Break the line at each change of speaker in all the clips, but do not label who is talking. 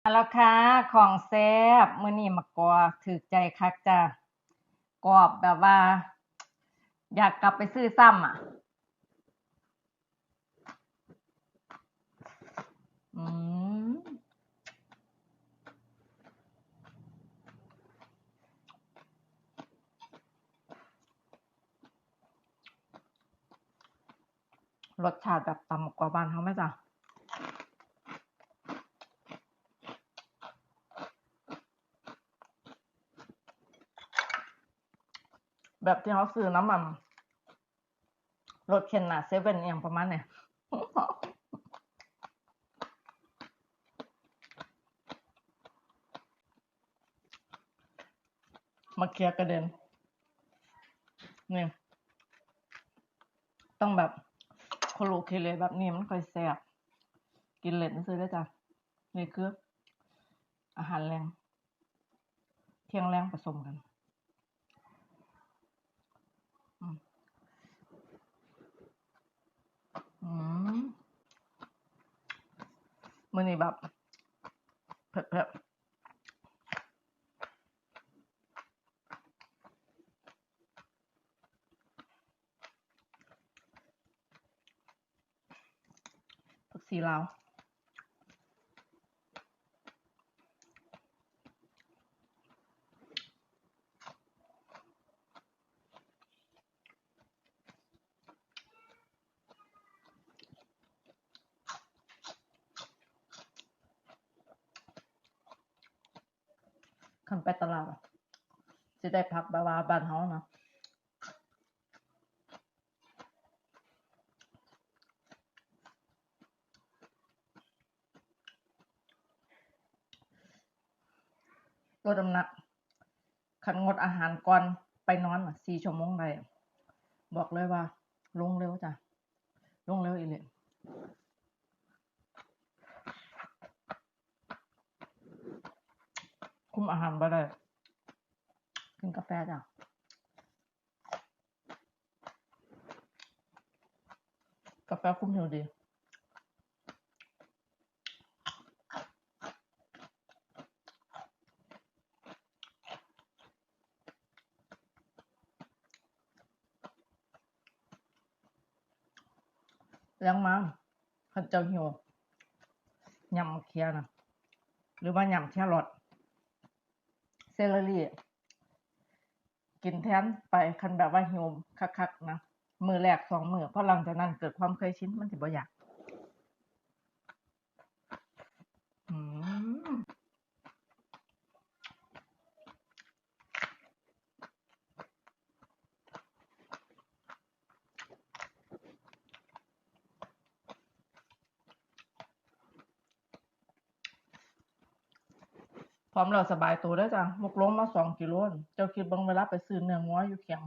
มาแล้วค่ะของแซ่บมื้อนี้มากอถูกใจคักจ้ะกรอบแบบว่าอยากกลับไปซื้อซ้ำอ่ะอืมรสชาติแบบตำกว่าบ้านเขาไหมจ๊ะแบบที่เขาซื้อน้ำมันรสเค็นน่ะเซเว่นอย่างประมาณเนี่ยมาเคลียร์กระเด็นนี่ต้องแบบโคโลเคเลแบบนี้มันค่อยแซ่บกินเล่นซื้อได้จ้ะนี่คืออาหารแรงเที่ยงแรงผสมกันอืมอืมมื้อนี้แบบเผ็ดๆผักชีลาวคันไปตลาดอะสิได้ผักแบบว่าบ้านเฮานะลดน้ำหนักคันงดอาหารก่อนไปนอนน่ะ4 ชั่วโมงได้บอกเลยว่าลงเร็วจ้ะลงเร็วอีหลีคุมอาหารบ่ได้กินกาแฟจ้ะกาแฟคุมหิวดีแล้งมาคันเจ้าหิวยำมะเขียน่ะหรือว่ายำแครอทเซเลอรี่กินแทนไปคันแบบว่าหิวคักๆนะมื้อแรก2 มื้อพอหลังจากนั้นเกิดความเคยชินมันสิบ่อยากอืมพร้อมแล้วสบายตัวเด้อจ้ะมกลงมา2 กิโลเจ้าคิดเบิ่งเวลาไปซื้อเนื้องัวอยู่เขียง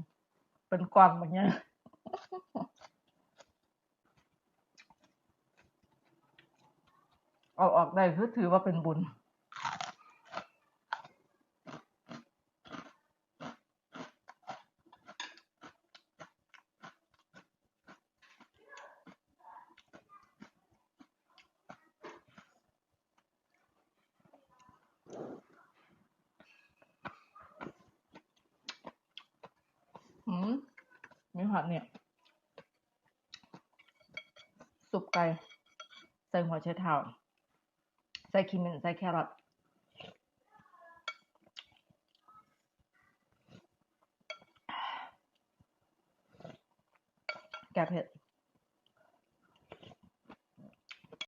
เป็นก้อนบักใหญ่เอาออกได้คือถือว่าเป็นบุญอืมมีหอดเนี่ยซุปไก่ใส่หัวไชเท้าใส่ขิงใส่แครอทแก้เผ็ด